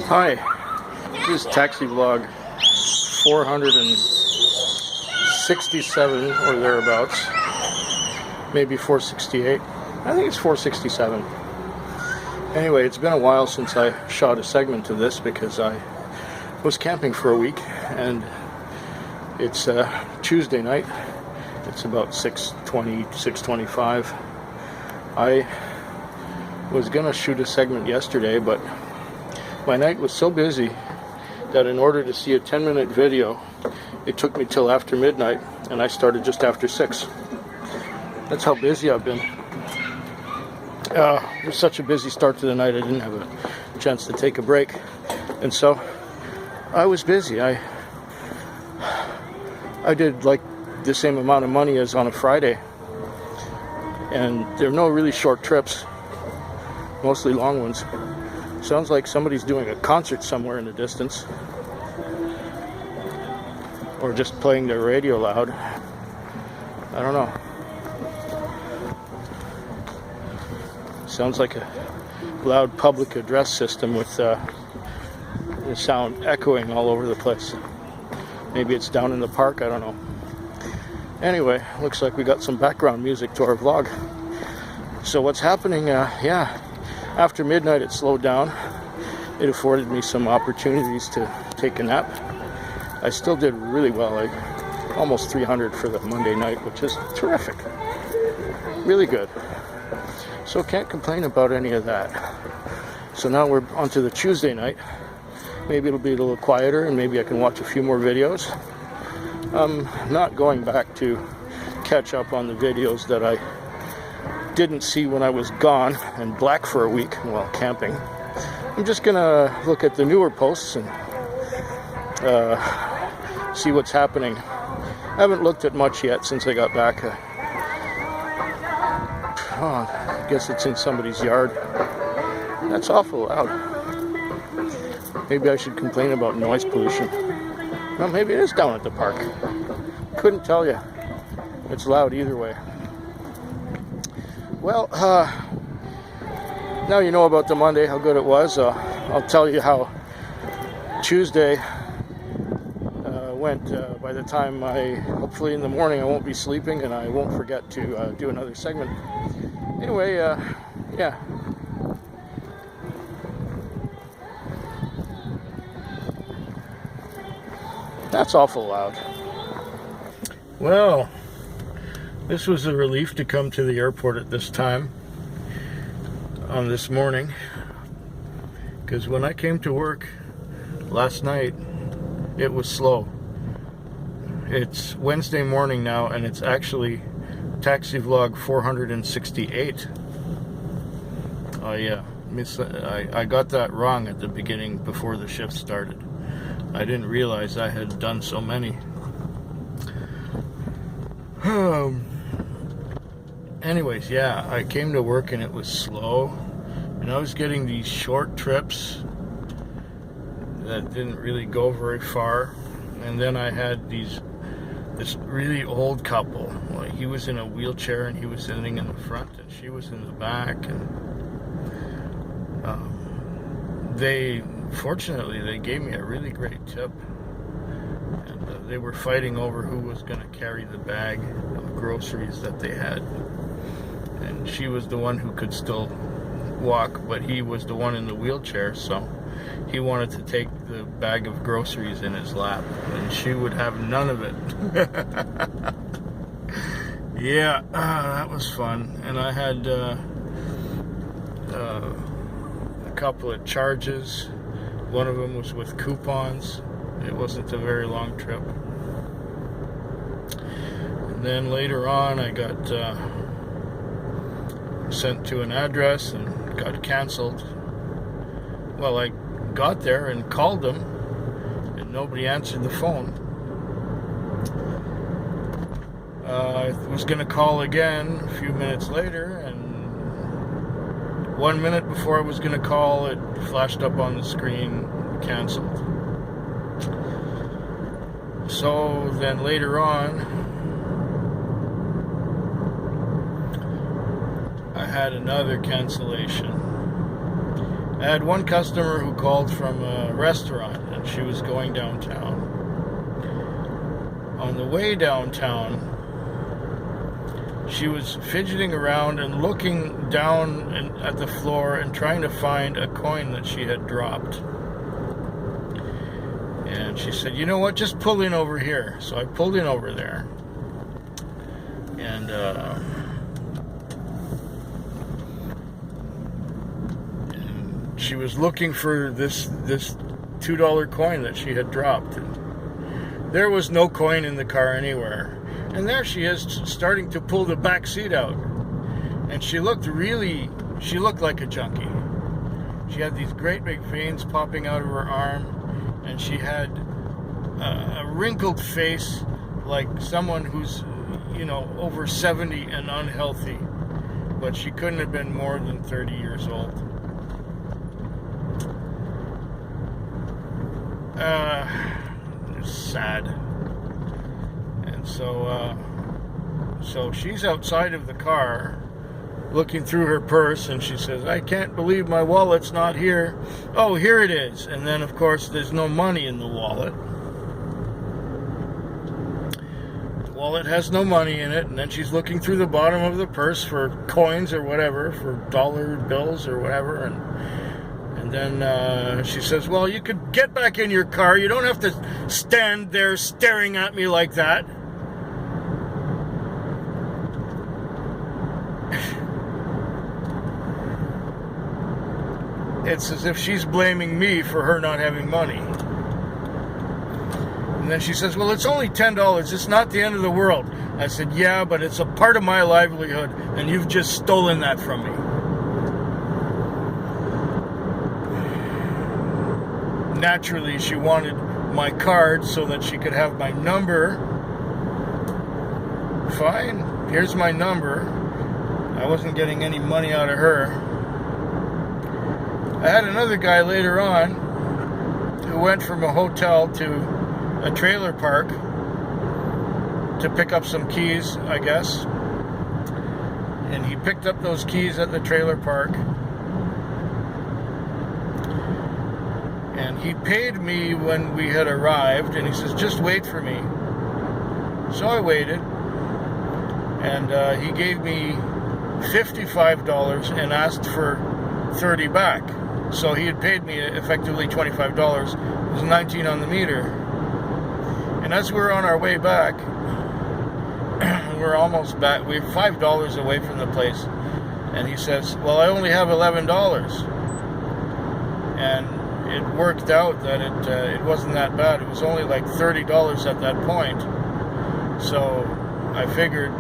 Hi, this is Taxi Vlog 467 or thereabouts, maybe 468. I think it's 467. Anyway, it's been a while since I shot a segment of this because I was camping for a week, and it's Tuesday night. It's about 6:20, 6:25. I was gonna shoot a segment yesterday, but my night was so busy that in order to see a 10-minute video, it took me till after midnight, and I started just after 6. That's how busy I've been. It was such a busy start to the night, I didn't have a chance to take a break. And so I was busy. I did like the same amount of money as on a Friday. And there are no really short trips, mostly long ones. Sounds like somebody's doing a concert somewhere in the distance, or just playing their radio loud. I don't know. Sounds like a loud public address system with the sound echoing all over the place. Maybe it's down in the park, I don't know. Anyway, looks like we got some background music to our vlog. So what's happening, after midnight it slowed down. It afforded me some opportunities to take a nap. I still did really well, like almost 300 for the Monday night, which is terrific. Really good. So can't complain about any of that. So now we're on to the Tuesday night. Maybe it'll be a little quieter and maybe I can watch a few more videos. I'm not going back to catch up on the videos that I didn't see when I was gone and black for a week while camping. I'm just gonna look at the newer posts and see what's happening. I haven't looked at much yet since I got back. I guess it's in somebody's yard. That's awful loud. Maybe I should complain about noise pollution. Well, maybe it is down at the park. Couldn't tell you. It's loud either way. Well, now you know about the Monday, how good it was. I'll tell you how Tuesday went. By the time hopefully in the morning I won't be sleeping and I won't forget to do another segment. Anyway, yeah. That's awful loud. Well, this was a relief to come to the airport at this time on this morning, because when I came to work last night, it was slow. It's Wednesday morning now, and it's actually Taxi Vlog 468. I got that wrong at the beginning before the shift started. I didn't realize I had done so many. Anyways, yeah, I came to work and it was slow, and I was getting these short trips that didn't really go very far. And then I had this really old couple. Like, he was in a wheelchair and he was sitting in the front and she was in the back, and fortunately they gave me a really great tip, and they were fighting over who was going to carry the bag of groceries that they had, and she was the one who could still walk, but he was the one in the wheelchair, so he wanted to take the bag of groceries in his lap, and she would have none of it. Yeah, that was fun. And I had a couple of charges. One of them was with coupons. It wasn't a very long trip. And then later on I got sent to an address and got canceled. Well, I got there and called them and nobody answered the phone. I was going to call again a few minutes later, and 1 minute before I was going to call, it flashed up on the screen, canceled. So then later on, I had another cancellation, I had one customer who called from a restaurant, and she was going downtown. On the way downtown, she was fidgeting around and looking down at the floor and trying to find a coin that she had dropped. And she said, you know what, just pull in over here. So I pulled in over there. And she was looking for this $2 coin that she had dropped. And there was no coin in the car anywhere. And there she is, starting to pull the back seat out. And she looked like a junkie. She had these great big veins popping out of her arm, and she had a wrinkled face like someone who's, over 70 and unhealthy. But she couldn't have been more than 30 years old. It's sad. And so she's outside of the car looking through her purse, and she says, I can't believe my wallet's not here. Oh, here it is. And then, of course, there's no money in the wallet. The wallet has no money in it, and then she's looking through the bottom of the purse for coins or whatever, for dollar bills or whatever, and then she says, well, you could get back in your car. You don't have to stand there staring at me like that. It's as if she's blaming me for her not having money. And then she says, well, it's only $10. It's not the end of the world. I said, yeah, but it's a part of my livelihood, and you've just stolen that from me. Naturally, she wanted my card so that she could have my number. Fine, here's my number. I wasn't getting any money out of her. I had another guy later on who went from a hotel to a trailer park to pick up some keys, I guess. And he picked up those keys at the trailer park. And he paid me when we had arrived, and he says, just wait for me. So I waited, and he gave me $55 and asked for $30 back. So he had paid me effectively $25. It was $19 on the meter. And as we're on our way back, we're almost back. We're $5 away from the place. And he says, well, I only have $11. And it worked out that it wasn't that bad. It was only like $30 at that point. So I figured,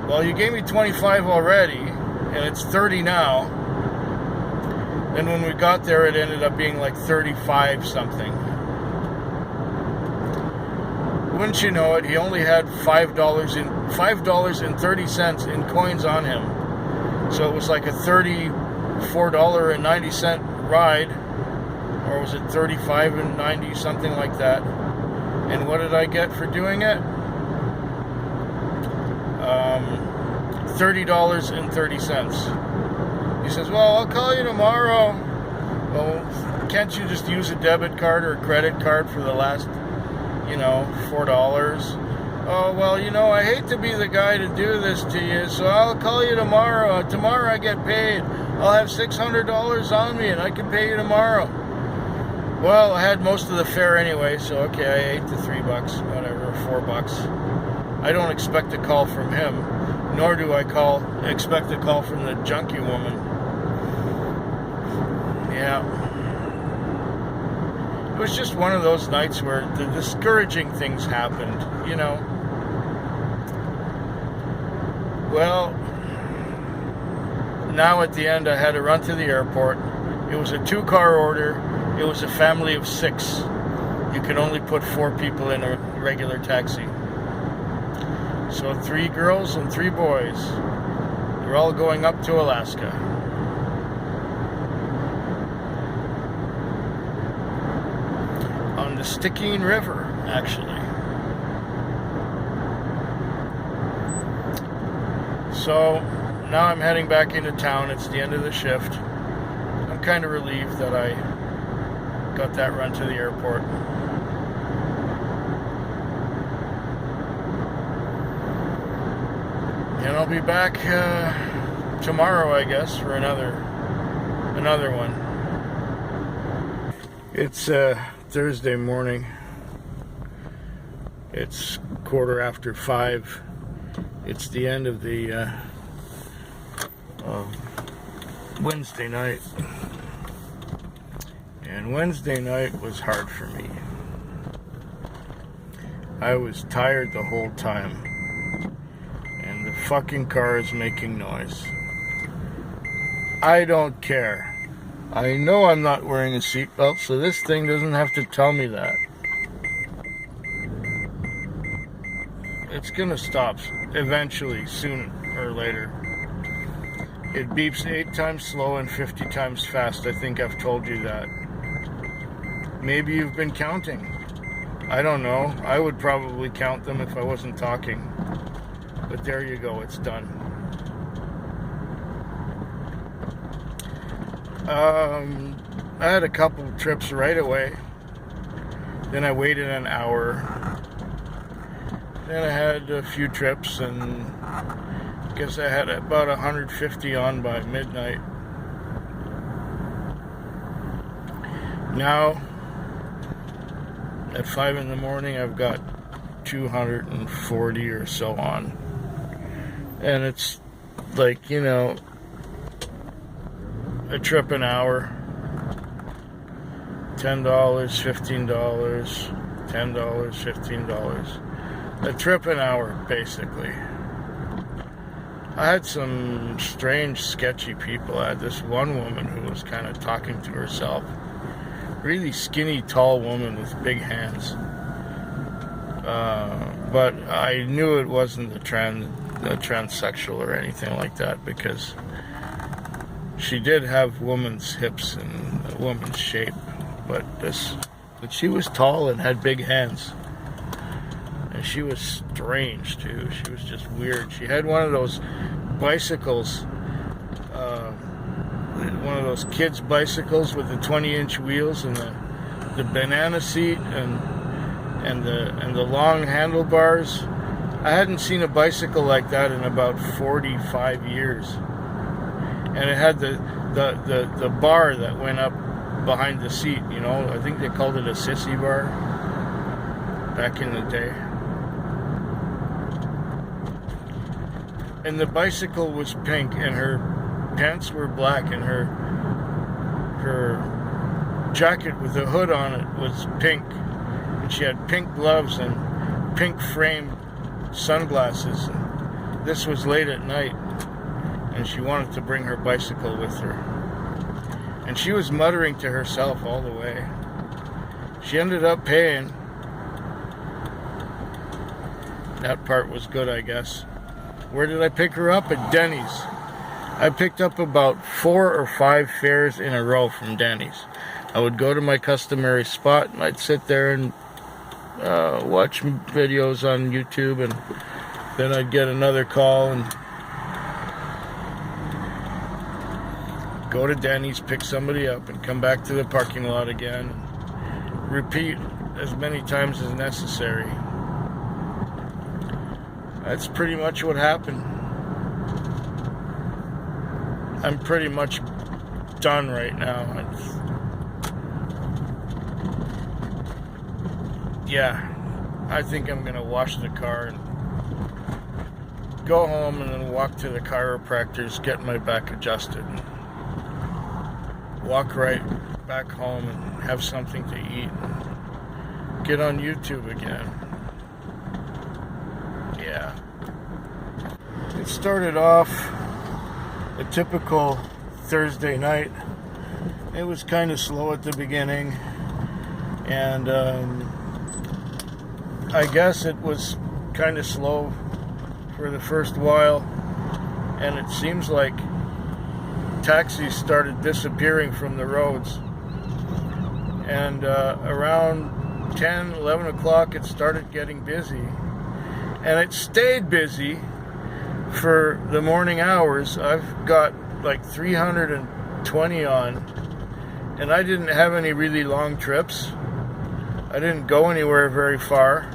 well, you gave me 25 already, and it's 30 now. And when we got there, it ended up being like 35 something. Wouldn't you know it, he only had $5.30 in coins on him. So it was like a $34.90 ride, or was it $35.90, something like that. And what did I get for doing it? $30.30. He says, well, I'll call you tomorrow. Well, can't you just use a debit card or a credit card for the last, $4? Oh, well, I hate to be the guy to do this to you, so I'll call you tomorrow. Tomorrow I get paid. I'll have $600 on me, and I can pay you tomorrow. Well, I had most of the fare anyway, so okay, I ate the $3, whatever, $4. I don't expect a call from him, nor do I expect a call from the junkie woman. Yeah. It was just one of those nights where the discouraging things happened, Well, now at the end I had to run to the airport. It was a 2-car order. It was a family of 6. You can only put 4 people in a regular taxi. So 3 girls and 3 boys. They're all going up to Alaska. On the Stickeen River, actually. So now I'm heading back into town. It's the end of the shift. I'm kind of relieved that I got that run to the airport. And I'll be back tomorrow, I guess, for another one. It's Thursday morning. It's 5:15. It's the end of the Wednesday night. And Wednesday night was hard for me. I was tired the whole time. And the fucking car is making noise. I don't care. I know I'm not wearing a seatbelt, so this thing doesn't have to tell me that. It's gonna stop eventually, sooner or later. It beeps 8 times slow and 50 times fast. I think I've told you that. Maybe you've been counting. I don't know. I would probably count them if I wasn't talking. But there you go, it's done. I had a couple trips right away. Then I waited an hour. Then I had a few trips, and I guess I had about 150 on by midnight. Now, at 5 in the morning, I've got 240 or so on. And it's like, you know, a trip an hour. $10, $15, $10, $15. A trip an hour, basically. I had some strange, sketchy people. I had this one woman who was kind of talking to herself. Really skinny, tall woman with big hands. But I knew it wasn't a transsexual or anything like that, because she did have woman's hips and a woman's shape. But she was tall and had big hands. And she was strange too. She was just weird. She had one of those bicycles, one of those kids' bicycles with the 20-inch wheels and the banana seat and the long handlebars. I hadn't seen a bicycle like that in about 45 years. And it had the bar that went up behind the seat, you know. I think they called it a sissy bar back in the day. And the bicycle was pink, and her pants were black, and her jacket with the hood on it was pink. And she had pink gloves and pink framed sunglasses. And this was late at night, and she wanted to bring her bicycle with her. And she was muttering to herself all the way. She ended up paying. That part was good, I guess. Where did I pick her up? At Denny's. I picked up about 4 or 5 fares in a row from Denny's. I would go to my customary spot, and I'd sit there and watch videos on YouTube, and then I'd get another call and go to Denny's, pick somebody up, and come back to the parking lot again. And repeat as many times as necessary. That's pretty much what happened. I'm pretty much done right now. Yeah, I think I'm gonna wash the car and go home and then walk to the chiropractor's, get my back adjusted. Walk right back home and have something to eat and get on YouTube again. Yeah. It started off a typical Thursday night. It was kind of slow at the beginning, and I guess it was kind of slow for the first while, and it seems like taxis started disappearing from the roads, and around 10, 11 o'clock it started getting busy, and it stayed busy for the morning hours. I've got like 320 on And I didn't have any really long trips. I didn't go anywhere very far.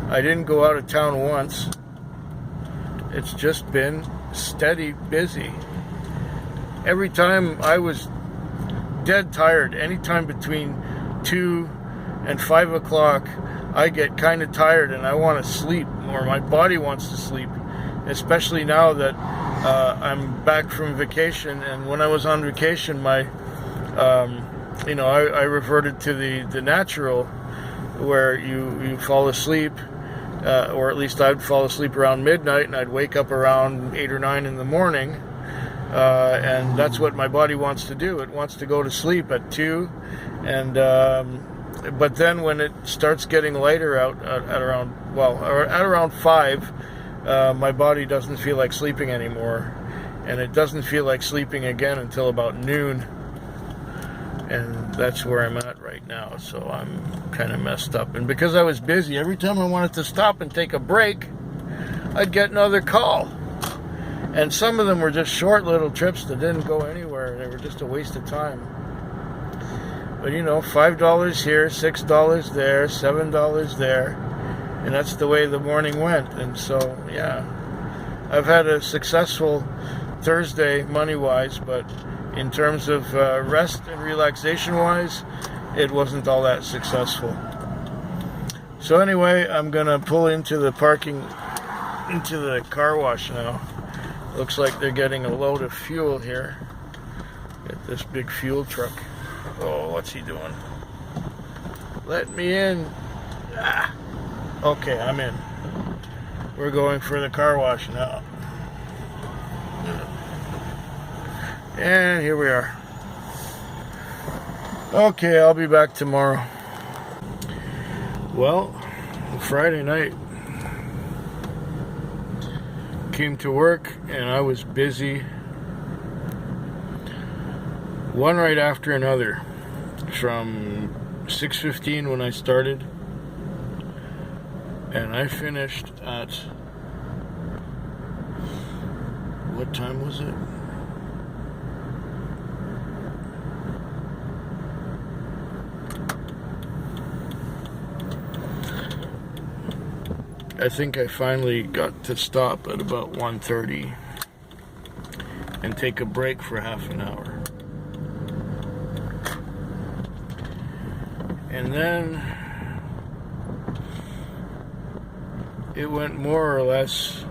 I didn't go out of town once. It's just been steady busy. Every time I was dead tired, anytime between 2 and 5 o'clock, I get kind of tired and I want to sleep, or my body wants to sleep, especially now that I'm back from vacation. And when I was on vacation, I reverted to the natural, where you fall asleep, or at least I'd fall asleep around midnight and I'd wake up around 8 or 9 in the morning. And that's what my body wants to do. It wants to go to sleep at 2, and but then when it starts getting lighter out at around 5, my body doesn't feel like sleeping anymore, and it doesn't feel like sleeping again until about noon. And that's where I'm at right now. So I'm kind of messed up. And because I was busy, every time I wanted to stop and take a break, I'd get another call. And some of them were just short little trips that didn't go anywhere. They were just a waste of time. But $5 here, $6 there, $7 there. And that's the way the morning went. And so, yeah, I've had a successful Thursday money-wise, but in terms of rest and relaxation-wise, it wasn't all that successful. So anyway, I'm going to pull into the car wash now. Looks like they're getting a load of fuel here at this big fuel truck. Oh, what's he doing? Let me in. Okay, I'm in. We're going for the car wash now. And here we are. Okay, I'll be back tomorrow. Well, Friday night, came to work and I was busy, one right after another, from 6:15 when I started, and I finished at, what time was it? I think I finally got to stop at about 1:30 and take a break for half an hour. And then it went more or less,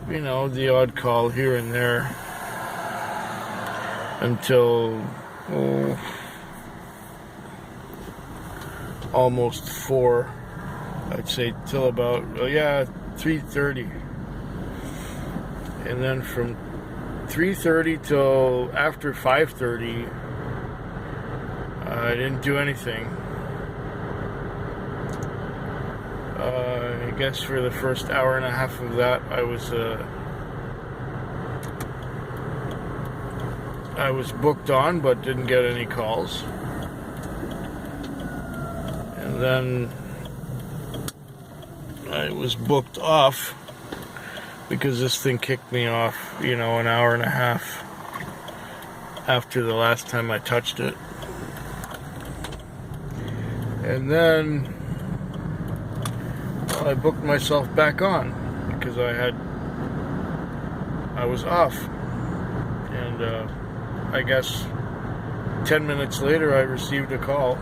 the odd call here and there until almost 4, I'd say, till about 3:30, and then from 3:30 till after 5:30 I didn't do anything. I guess for the first hour and a half of that I was booked on but didn't get any calls. And then I was booked off because this thing kicked me off, an hour and a half after the last time I touched it. And then I booked myself back on because I was off. And I guess 10 minutes later I received a call.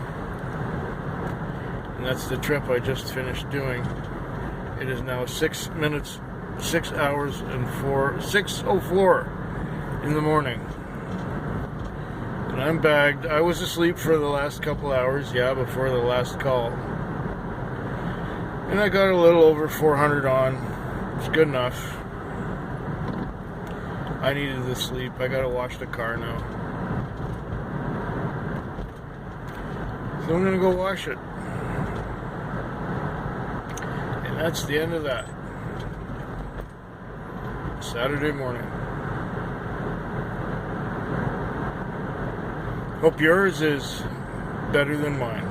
And that's the trip I just finished doing. It is now 6:04 in the morning. And I'm bagged. I was asleep for the last couple hours, before the last call. And I got a little over 400 on. It's good enough. I needed the sleep. I gotta wash the car now. So I'm gonna go wash it. And that's the end of that. Saturday morning. Hope yours is better than mine.